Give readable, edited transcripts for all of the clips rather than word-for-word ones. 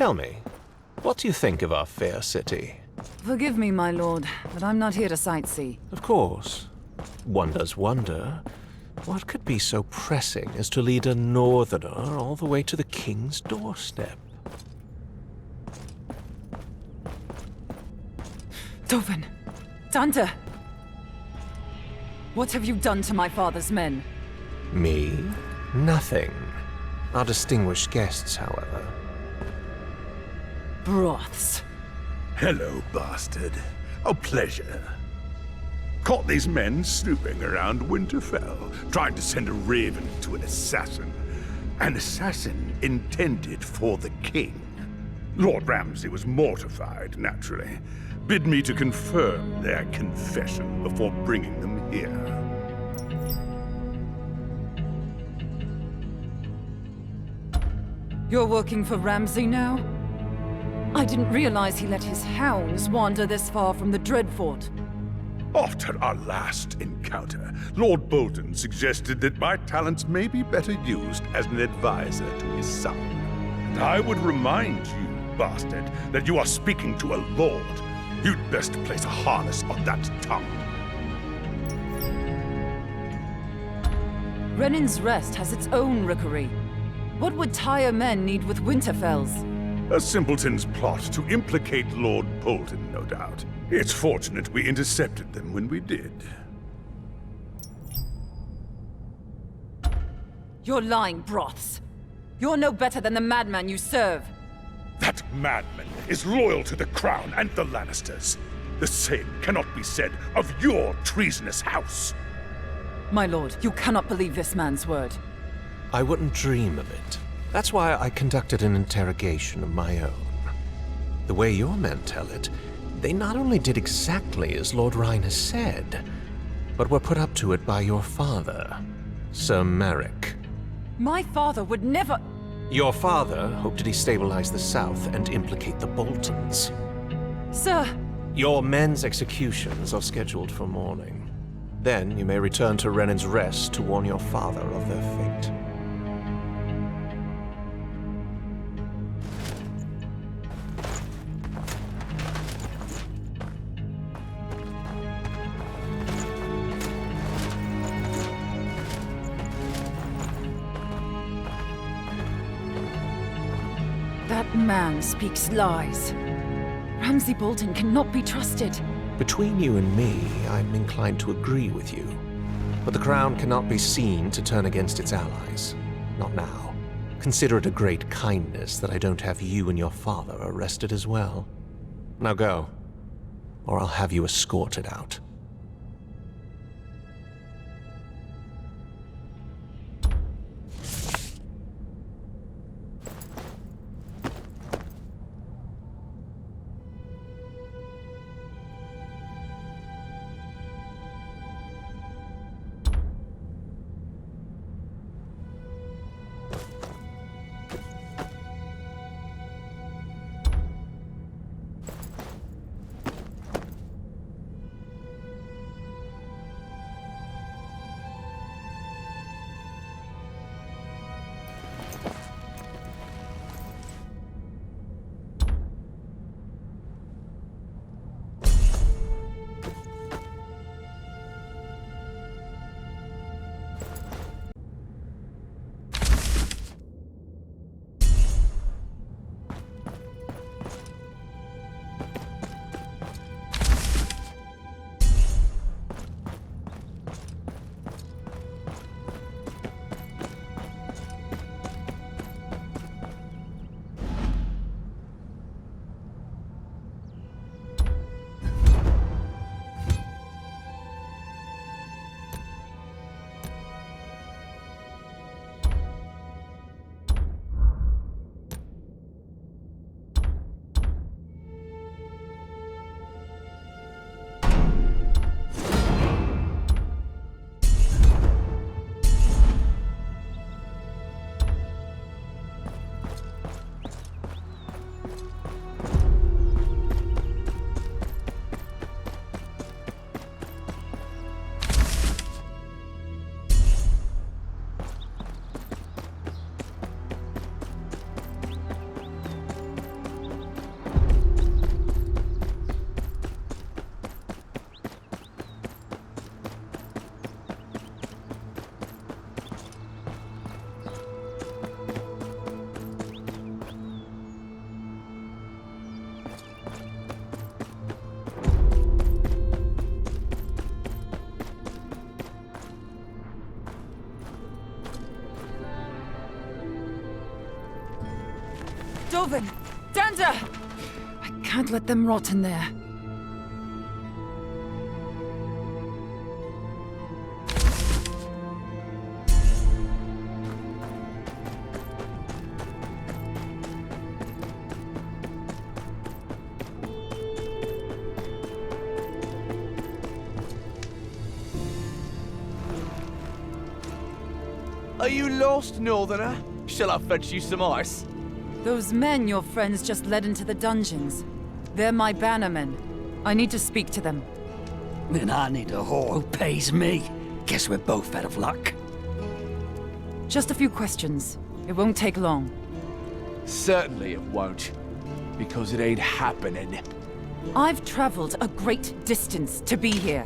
Tell me, what do you think of our fair city? Forgive me, my lord, but I'm not here to sightsee. Of course. One does wonder, what could be so pressing as to lead a northerner all the way to the king's doorstep? Dovin! Dante! What have you done to my father's men? Me? Nothing. Our distinguished guests, however. Broths. Hello, bastard. A pleasure. Caught these men snooping around Winterfell, trying to send a raven to an assassin. An assassin intended for the king. Lord Ramsay was mortified, naturally. Bid me to confirm their confession before bringing them here. You're working for Ramsay now? I didn't realize he let his hounds wander this far from the Dreadfort. After our last encounter, Lord Bolton suggested that my talents may be better used as an advisor to his son. And I would remind you, bastard, that you are speaking to a lord. You'd best place a harness on that tongue. Rennin's Rest has its own rookery. What would Tyre men need with Winterfells? A simpleton's plot to implicate Lord Bolton, no doubt. It's fortunate we intercepted them when we did. You're lying, Broths. You're no better than the madman you serve. That madman is loyal to the crown and the Lannisters. The same cannot be said of your treasonous house. My lord, you cannot believe this man's word. I wouldn't dream of it. That's why I conducted an interrogation of my own. The way your men tell it, they not only did exactly as Lord Rhine has said, but were put up to it by your father, Sir Merrick. My father would never... Your father hoped to destabilize the South and implicate the Boltons. Sir! Your men's executions are scheduled for morning. Then you may return to Rennin's Rest to warn your father of their fate. That man speaks lies. Ramsay Bolton cannot be trusted. Between you and me, I'm inclined to agree with you. But the crown cannot be seen to turn against its allies. Not now. Consider it a great kindness that I don't have you and your father arrested as well. Now go, or I'll have you escorted out. Sylvan! Dander! I can't let them rot in there. Are you lost, Northerner? Shall I fetch you some ice? Those men your friends just led into the dungeons. They're my bannermen. I need to speak to them. Then I need a whore who pays me. Guess we're both out of luck. Just a few questions. It won't take long. Certainly it won't. Because it ain't happening. I've traveled a great distance to be here.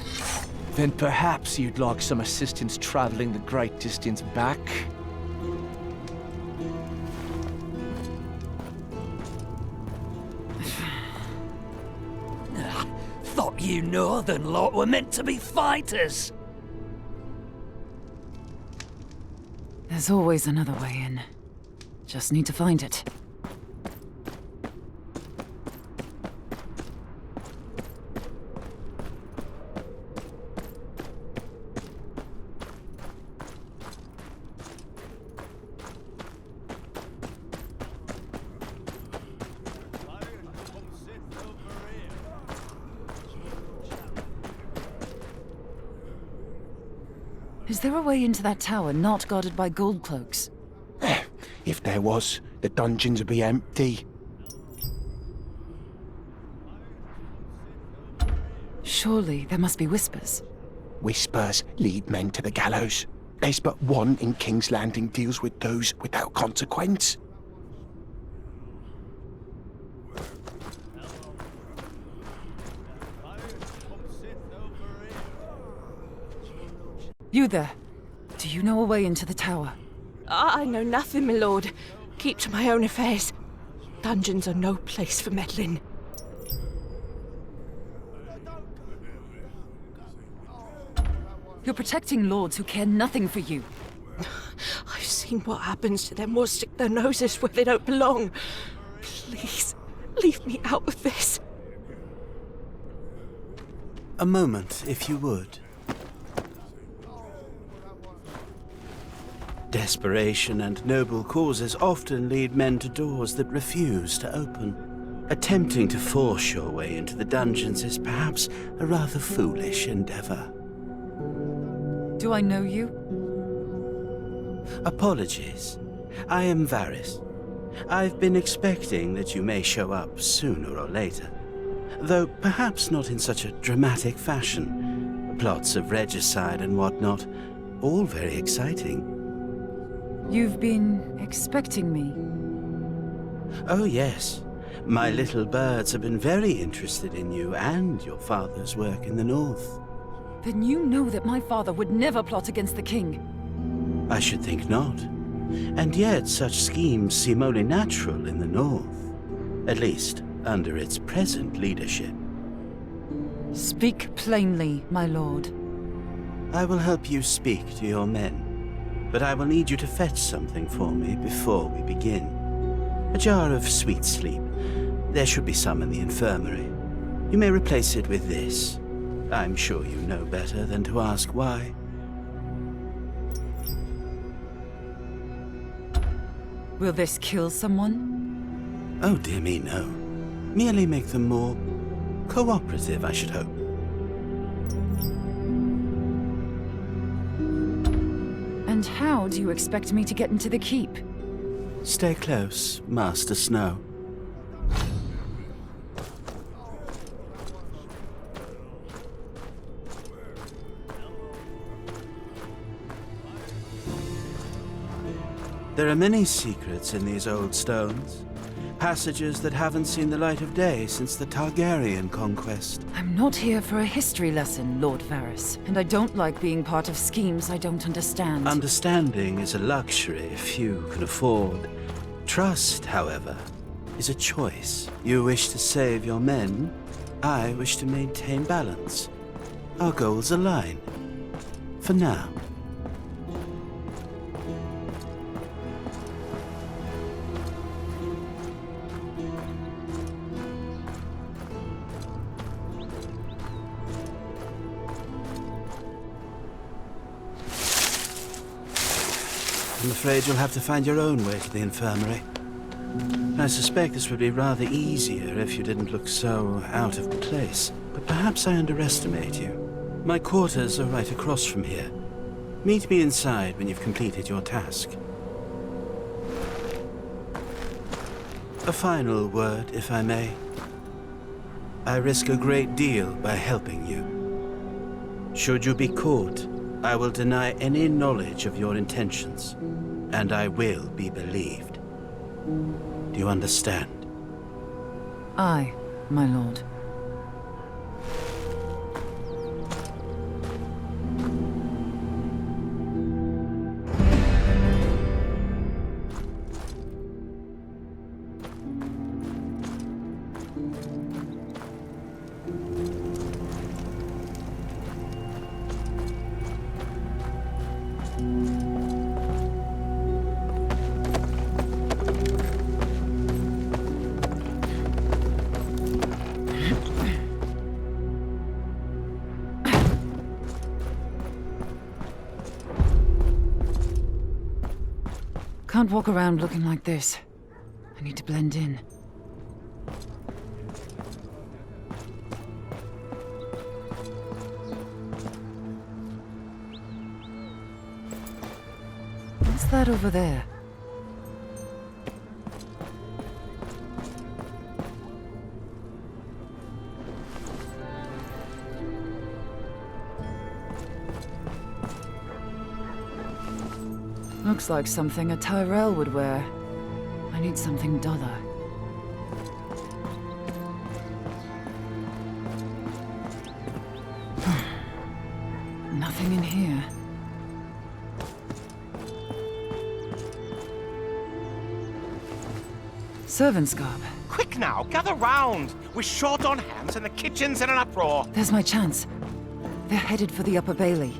Then perhaps you'd like some assistance traveling the great distance back? Thought you northern lot were meant to be fighters. There's always another way in. Just need to find it. Is there a way into that tower not guarded by gold cloaks? If there was, the dungeons would be empty. Surely there must be whispers. Whispers lead men to the gallows. There's but one in King's Landing deals with those without consequence. You there. Do you know a way into the tower? I know nothing, my lord. Keep to my own affairs. Dungeons are no place for meddling. You're protecting lords who care nothing for you. I've seen what happens to them who stick their noses where they don't belong. Please, leave me out of this. A moment, if you would. Desperation and noble causes often lead men to doors that refuse to open. Attempting to force your way into the dungeons is perhaps a rather foolish endeavor. Do I know you? Apologies. I am Varys. I've been expecting that you may show up sooner or later. Though perhaps not in such a dramatic fashion. Plots of regicide and whatnot, all very exciting. You've been expecting me. Oh yes. My little birds have been very interested in you and your father's work in the north. Then you know that my father would never plot against the king. I should think not. And yet such schemes seem only natural in the north. At least, under its present leadership. Speak plainly, my lord. I will help you speak to your men. But I will need you to fetch something for me before we begin. A jar of sweet sleep. There should be some in the infirmary. You may replace it with this. I'm sure you know better than to ask why. Will this kill someone? Oh dear me, no. Merely make them more cooperative, I should hope. And how do you expect me to get into the keep? Stay close, Master Snow. There are many secrets in these old stones. Passages that haven't seen the light of day since the Targaryen conquest. I'm not here for a history lesson, Lord Varys, and I don't like being part of schemes I don't understand. Understanding is a luxury few can afford. Trust, however, is a choice. You wish to save your men. I wish to maintain balance. Our goals align. For now. I'm afraid you'll have to find your own way to the infirmary. I suspect this would be rather easier if you didn't look so out of place. But perhaps I underestimate you. My quarters are right across from here. Meet me inside when you've completed your task. A final word, if I may. I risk a great deal by helping you. Should you be caught, I will deny any knowledge of your intentions, and I will be believed. Do you understand? Aye, my lord. Can't walk around looking like this. I need to blend in. What's that over there? Looks like something a Tyrell would wear. I need something duller. Nothing in here. Servant's garb. Quick now, gather round! We're short on hands and the kitchen's in an uproar. There's my chance. They're headed for the Upper Bailey.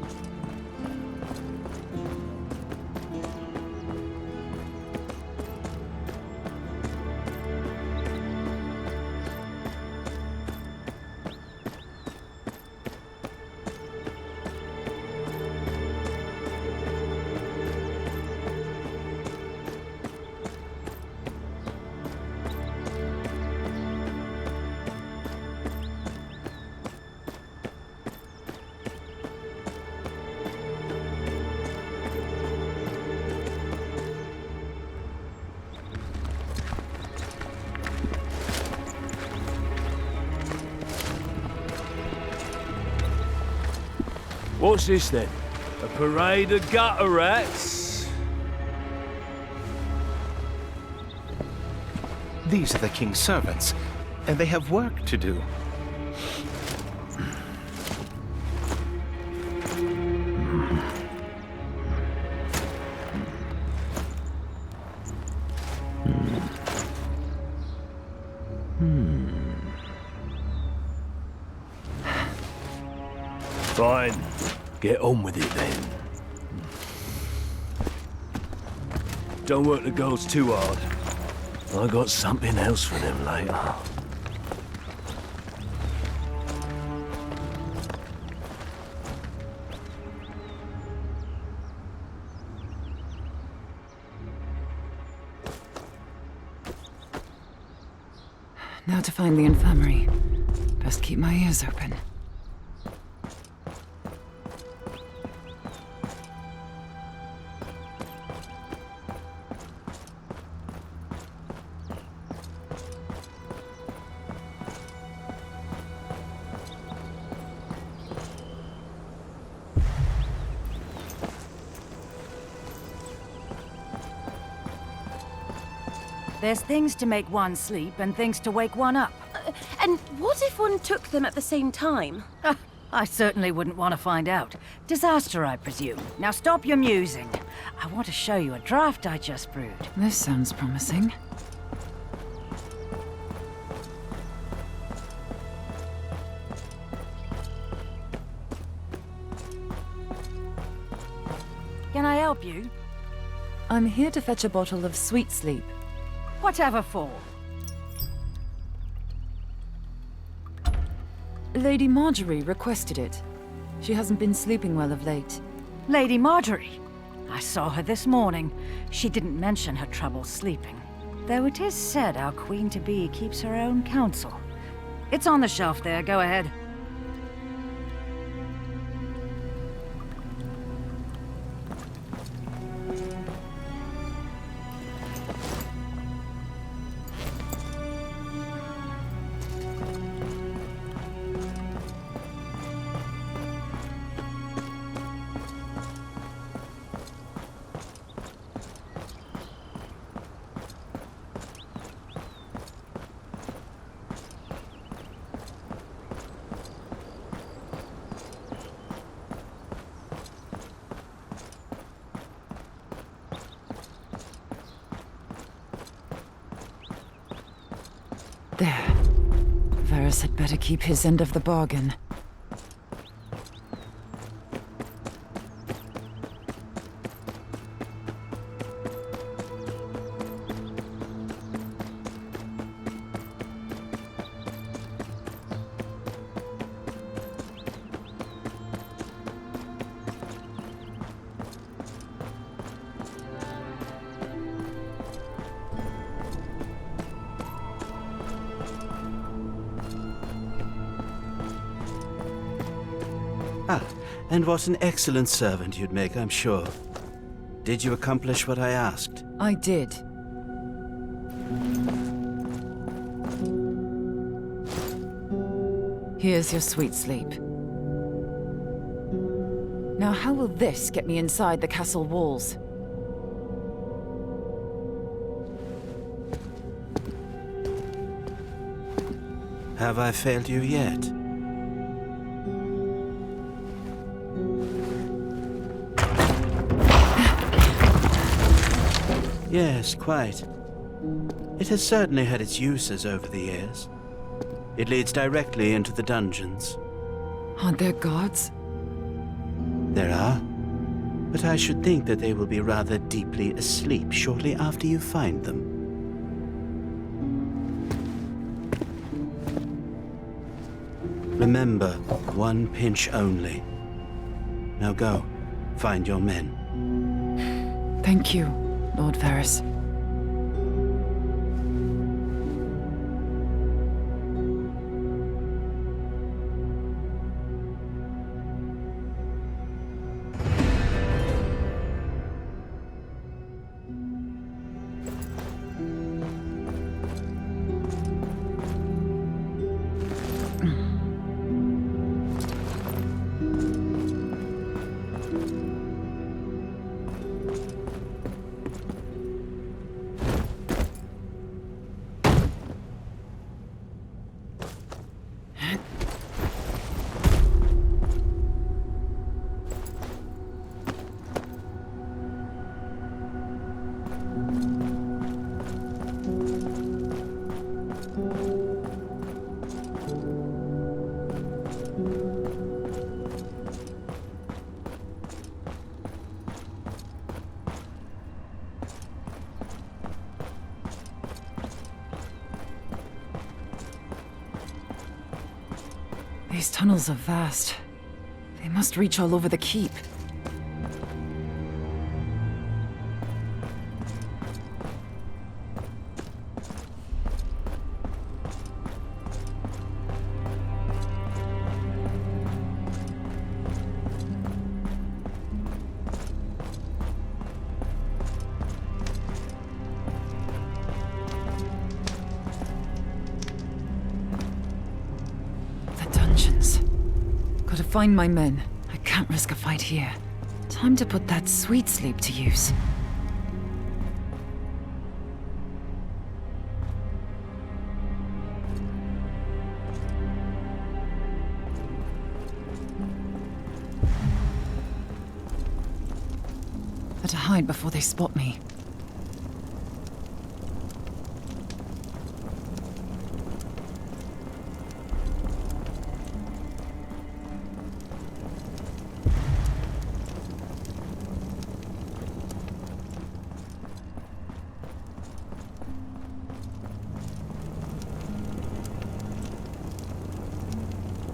What's this then? A parade of gutter rats? These are the king's servants, and they have work to do. Fine. Get on with it then. Don't work the girls too hard. I got something else for them later. Now to find the infirmary. Best keep my ears open. There's things to make one sleep and things to wake one up. And what if one took them at the same time? I certainly wouldn't want to find out. Disaster, I presume. Now stop your musing. I want to show you a draft I just brewed. This sounds promising. Can I help you? I'm here to fetch a bottle of sweet sleep. Whatever for? Lady Marjorie requested it. She hasn't been sleeping well of late. Lady Marjorie? I saw her this morning. She didn't mention her trouble sleeping. Though it is said our queen-to-be keeps her own counsel. It's on the shelf there, go ahead. There. Varys had better keep his end of the bargain. And what an excellent servant you'd make, I'm sure. Did you accomplish what I asked? I did. Here's your sweet sleep. Now how will this get me inside the castle walls? Have I failed you yet? Yes, quite. It has certainly had its uses over the years. It leads directly into the dungeons. Aren't there guards? There are. But I should think that they will be rather deeply asleep shortly after you find them. Remember, one pinch only. Now go, find your men. Thank you, Lord Varys. These tunnels are vast. They must reach all over the keep. Gotta find my men. I can't risk a fight here. Time to put that sweet sleep to use. Better hide before they spot me.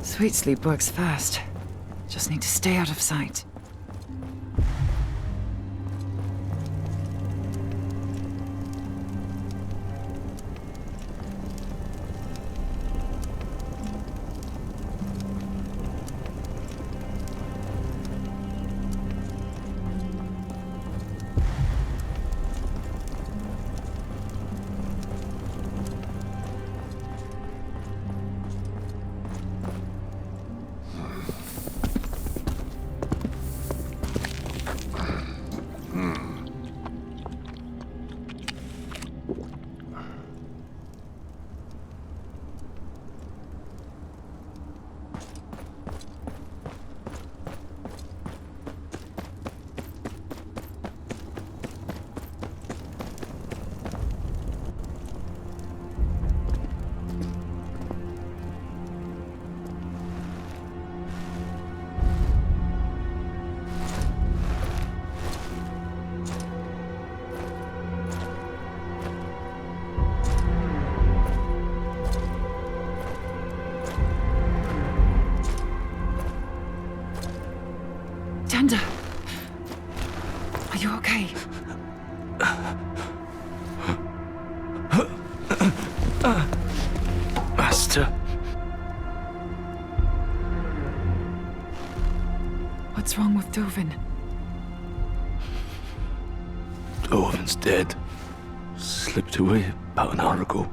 Sweet sleep works fast. Just need to stay out of sight. What's wrong with Dovin? Owen's dead. Slipped away about an hour ago.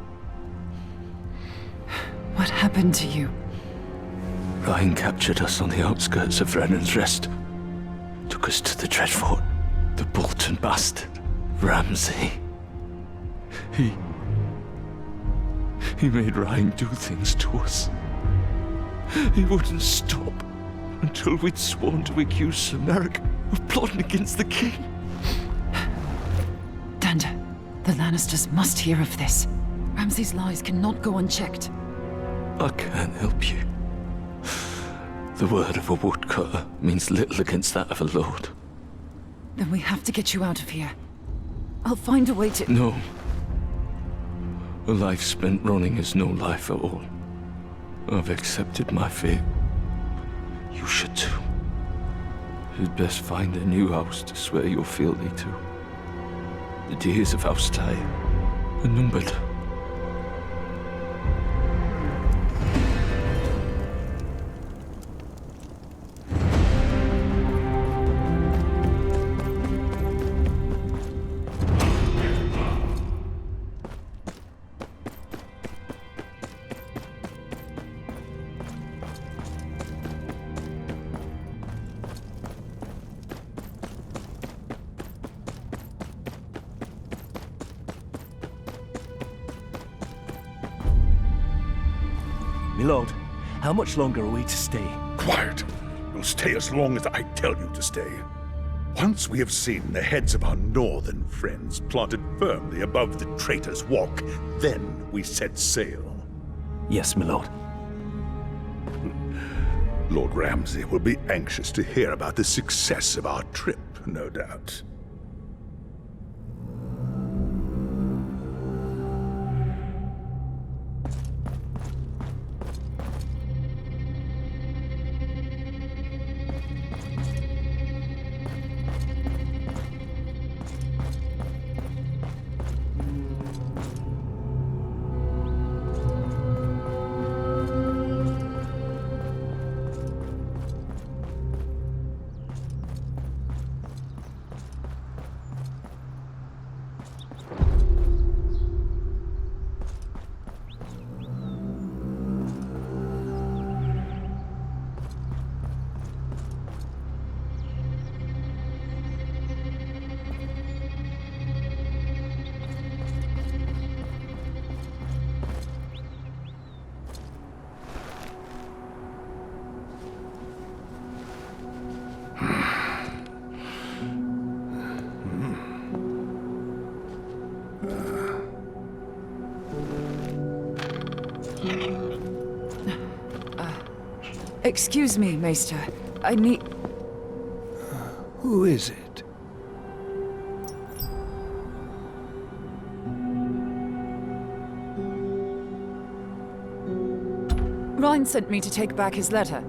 What happened to you? Ryan captured us on the outskirts of Brennan's Rest. Took us to the Dreadfort. The Bolton bastard, Ramsay. He made Ryan do things to us. He wouldn't stop until we'd sworn to accuse Sir Merrick of plotting against the king. Dander, the Lannisters must hear of this. Ramsay's lies cannot go unchecked. I can't help you. The word of a woodcutter means little against that of a lord. Then we have to get you out of here. I'll find a way to— No. A life spent running is no life at all. I've accepted my fate. You should too. You'd best find a new house to swear your fealty to. The days of House Tyre are numbered. Milord, how much longer are we to stay? Quiet. You'll stay as long as I tell you to stay. Once we have seen the heads of our northern friends planted firmly above the Traitor's Walk, then we set sail. Yes, milord. Lord Ramsay will be anxious to hear about the success of our trip, no doubt. Excuse me, Maester. I need— Who is it? Ryan sent me to take back his letter.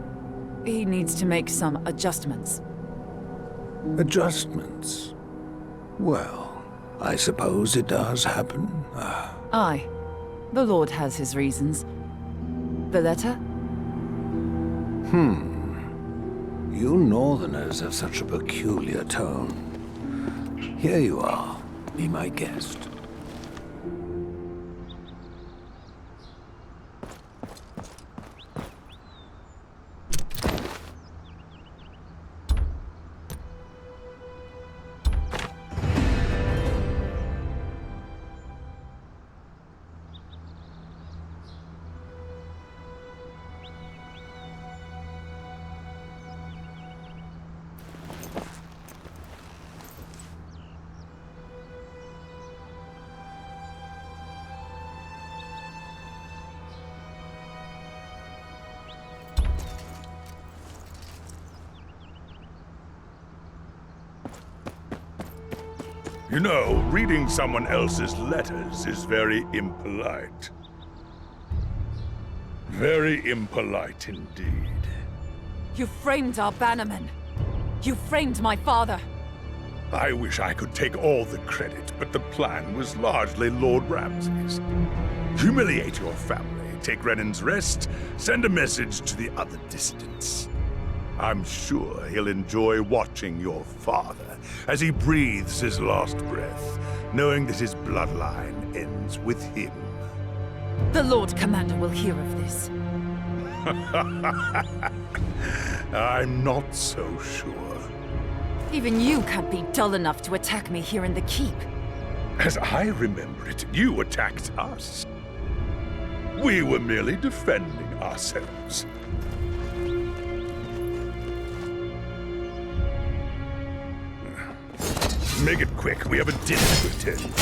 He needs to make some adjustments. Adjustments? Well, I suppose it does happen. Aye. The Lord has his reasons. The letter? You Northerners have such a peculiar tone. Here you are. Be my guest. You know, reading someone else's letters is very impolite. Very impolite indeed. You framed our bannermen. You framed my father. I wish I could take all the credit, but the plan was largely Lord Ramsay's. Humiliate your family, take Brennan's Rest, send a message to the other dissidents. I'm sure he'll enjoy watching your father as he breathes his last breath, knowing that his bloodline ends with him. The Lord Commander will hear of this. I'm not so sure. Even you can't be dull enough to attack me here in the keep. As I remember it, you attacked us. We were merely defending ourselves. Make it quick, we have a dinner to attend.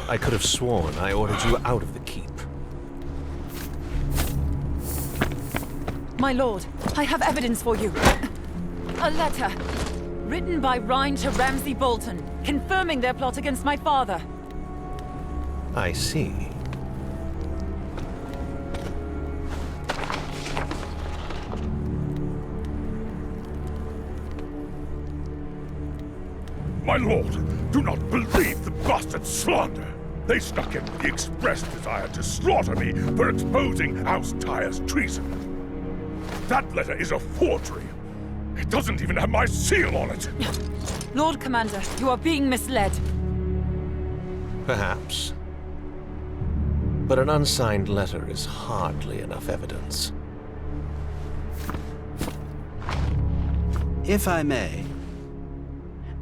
I could have sworn I ordered you out of the keep. My lord, I have evidence for you. A letter. Written by Rhine to Ramsay Bolton, confirming their plot against my father. I see. My lord, do not believe the bastard slander. They snuck in the express desire to slaughter me for exposing House Tyre's treason. That letter is a forgery. It doesn't even have my seal on it. Lord Commander, you are being misled. Perhaps. But an unsigned letter is hardly enough evidence. If I may,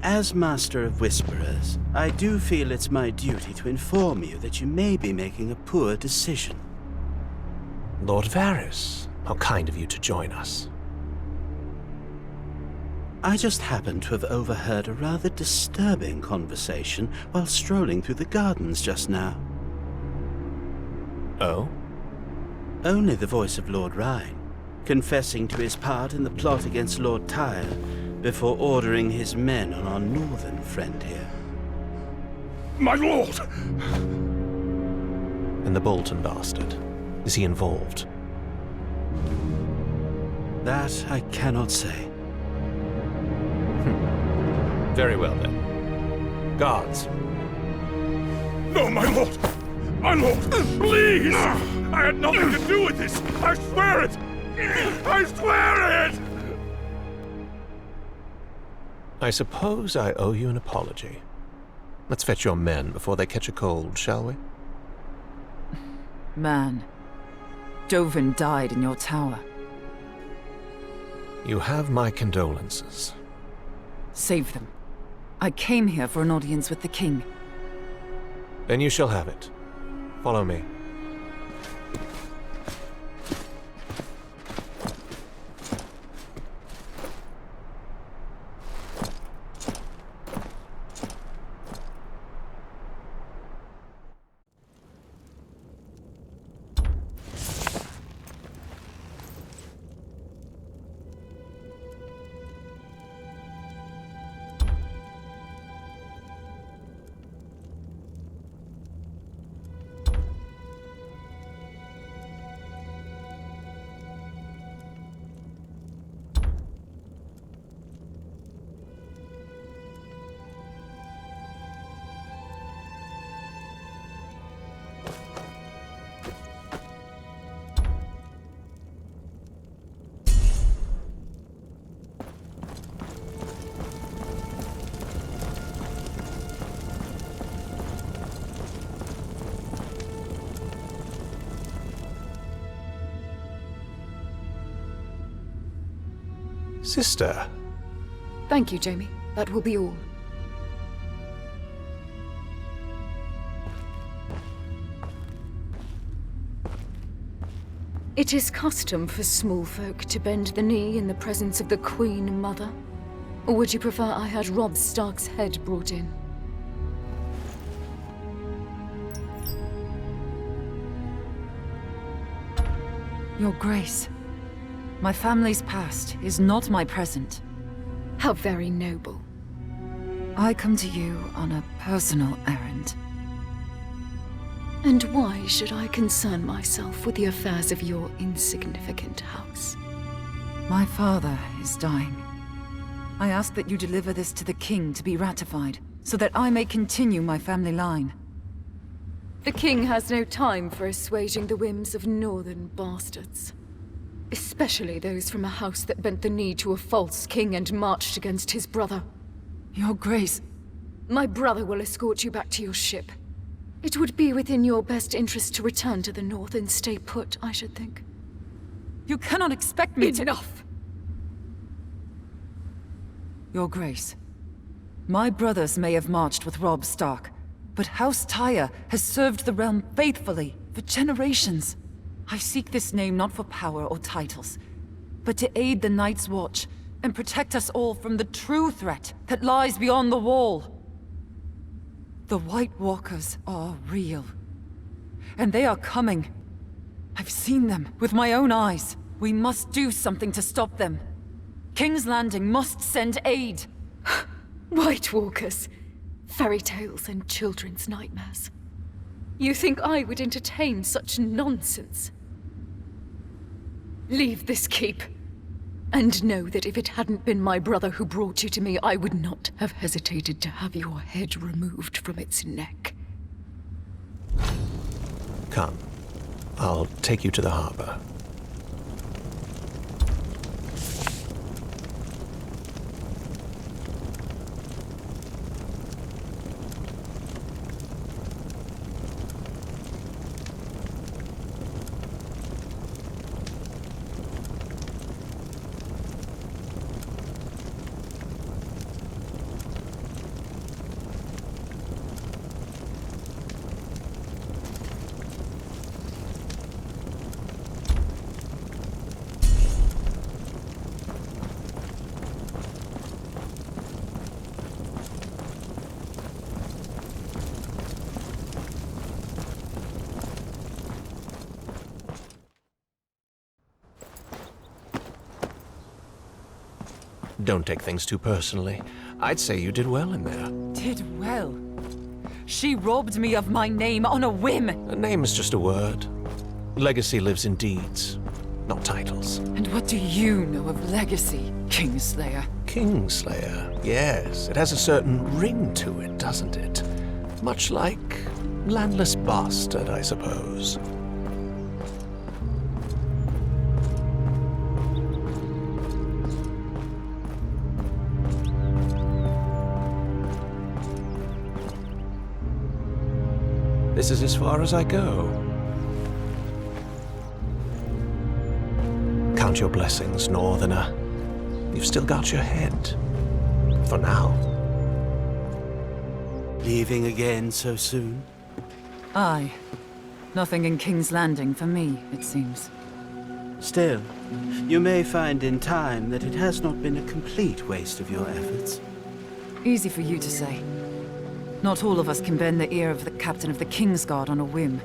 as Master of Whisperers, I do feel it's my duty to inform you that you may be making a poor decision. Lord Varys, how kind of you to join us. I just happened to have overheard a rather disturbing conversation while strolling through the gardens just now. Oh? Only the voice of Lord Rhine, confessing to his part in the plot against Lord Tyre, before ordering his men on our northern friend here. My lord! And the Bolton bastard, is he involved? That I cannot say. Very well then. Guards. No, my lord! My lord, please! I had nothing to do with this! I swear it! I swear it! I suppose I owe you an apology. Let's fetch your men before they catch a cold, shall we? Man, Dovin died in your tower. You have my condolences. Save them. I came here for an audience with the king. Then you shall have it. Follow me. Sister. Thank you, Jamie. That will be all. It is custom for small folk to bend the knee in the presence of the Queen Mother. Or would you prefer I had Robb Stark's head brought in? Your Grace, My family's past is not my present. How very noble. I come to you on a personal errand. And why should I concern myself with the affairs of your insignificant house? My father is dying. I ask that you deliver this to the king to be ratified, so that I may continue my family line. The king has no time for assuaging the whims of northern bastards. Especially those from a house that bent the knee to a false king and marched against his brother. Your Grace. My brother will escort you back to your ship. It would be within your best interest to return to the north and stay put, I should think. You cannot expect me to— Enough! Your Grace, my brothers may have marched with Robb Stark, but House Tyre has served the realm faithfully for generations. I seek this name not for power or titles, but to aid the Night's Watch and protect us all from the true threat that lies beyond the wall. The White Walkers are real, and they are coming. I've seen them with my own eyes. We must do something to stop them. King's Landing must send aid. White Walkers, fairy tales and children's nightmares. You think I would entertain such nonsense? Leave this keep. And know that if it hadn't been my brother who brought you to me, I would not have hesitated to have your head removed from its neck. Come. I'll take you to the harbor. Don't take things too personally. I'd say you did well in there. Did well. She robbed me of my name on a whim. A name is just a word. Legacy lives in deeds, not titles. And what do you know of legacy, Kingslayer? Kingslayer, yes. It has a certain ring to it, doesn't it? Much like landless bastard, I suppose. This is as far as I go. Count your blessings, Northerner. You've still got your head. For now. Leaving again so soon? Aye. Nothing in King's Landing for me, it seems. Still, you may find in time that it has not been a complete waste of your efforts. Easy for you to say. Not all of us can bend the ear of the captain of the Kingsguard on a whim.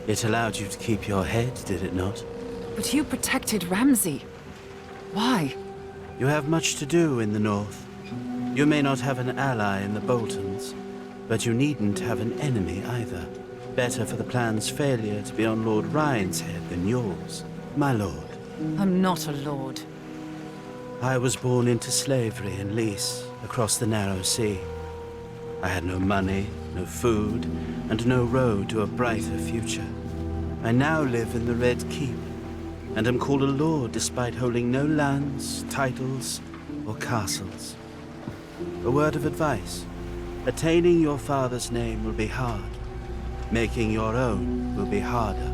It allowed you to keep your head, did it not? But you protected Ramsay. Why? You have much to do in the north. You may not have an ally in the Boltons, but you needn't have an enemy either. Better for the plan's failure to be on Lord Ryan's head than yours, my lord. I'm not a lord. I was born into slavery in Lys, across the narrow sea. I had no money, no food, and no road to a brighter future. I now live in the Red Keep, and am called a lord despite holding no lands, titles, or castles. A word of advice. Attaining your father's name will be hard. Making your own will be harder.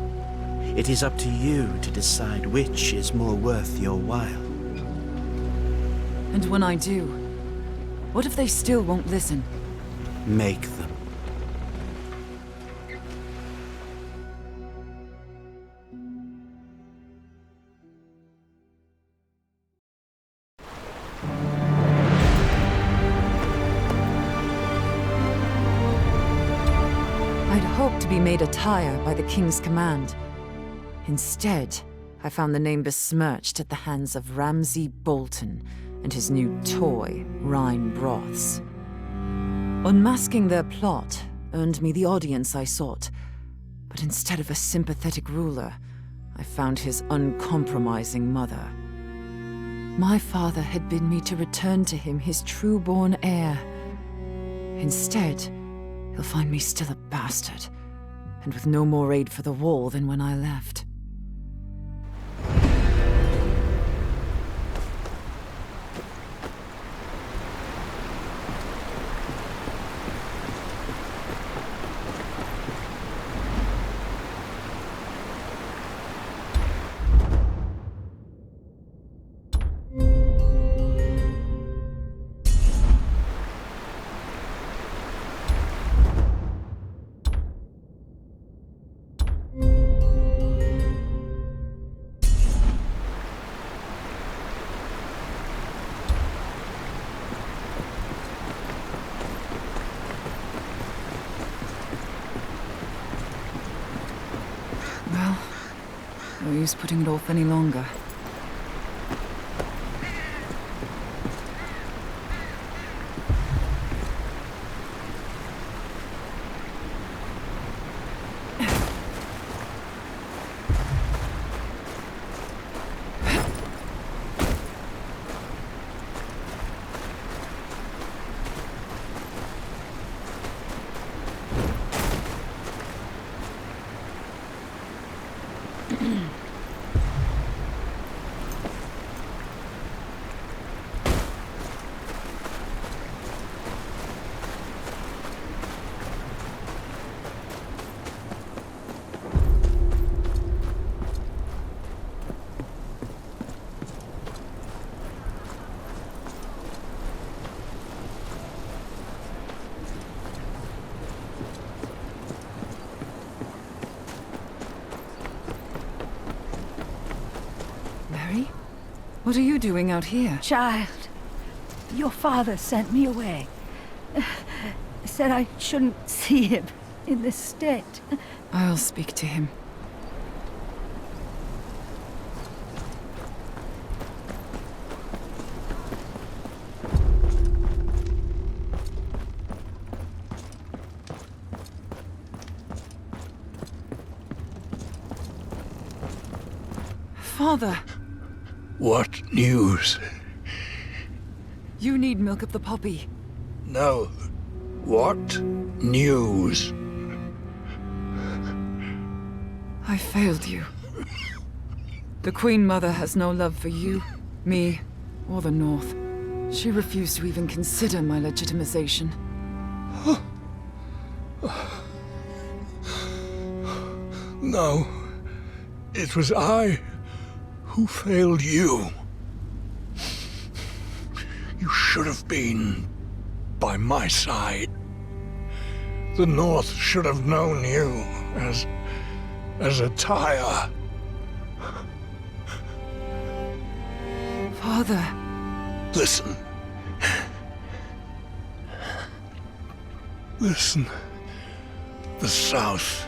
It is up to you to decide which is more worth your while. And when I do, what if they still won't listen? Make them. I'd hoped to be made a Tyre by the King's command. Instead, I found the name besmirched at the hands of Ramsay Bolton and his new toy, Rhine Broths. Unmasking their plot earned me the audience I sought, but instead of a sympathetic ruler, I found his uncompromising mother. My father had bid me to return to him his true-born heir. Instead, he'll find me still a bastard, and with no more aid for the wall than when I left. Well, no use putting it off any longer. What are you doing out here? Child, your father sent me away. Said I shouldn't see him in this state. I'll speak to him. Father! What news? You need milk of the poppy. No. What news? I failed you. The Queen Mother has no love for you, me, or the North. She refused to even consider my legitimization. No. It was I who failed you. You should have been by my side. The North should have known you as a Tyre. Father. Listen. Listen. The South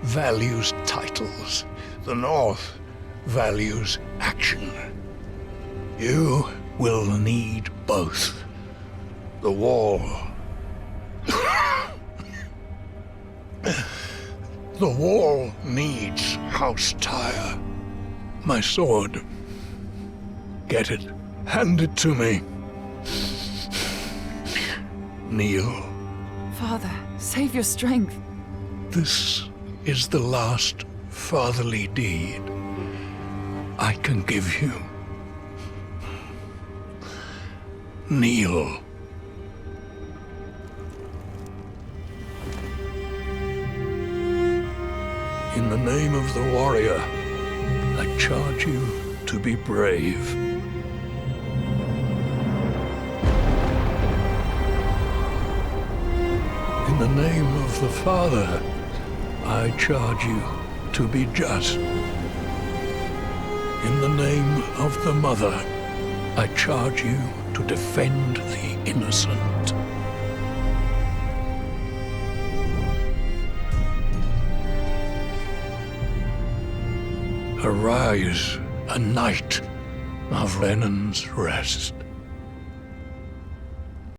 values titles. The North values action. You will need both. The Wall. The Wall needs House Tyre. My sword. Get it. Hand it to me. Kneel. Father, save your strength. This is the last fatherly deed I can give you. Kneel. In the name of the warrior, I charge you to be brave. In the name of the Father, I charge you to be just. In the name of the Mother, I charge you to defend the innocent. Arise, a night of Lennon's rest.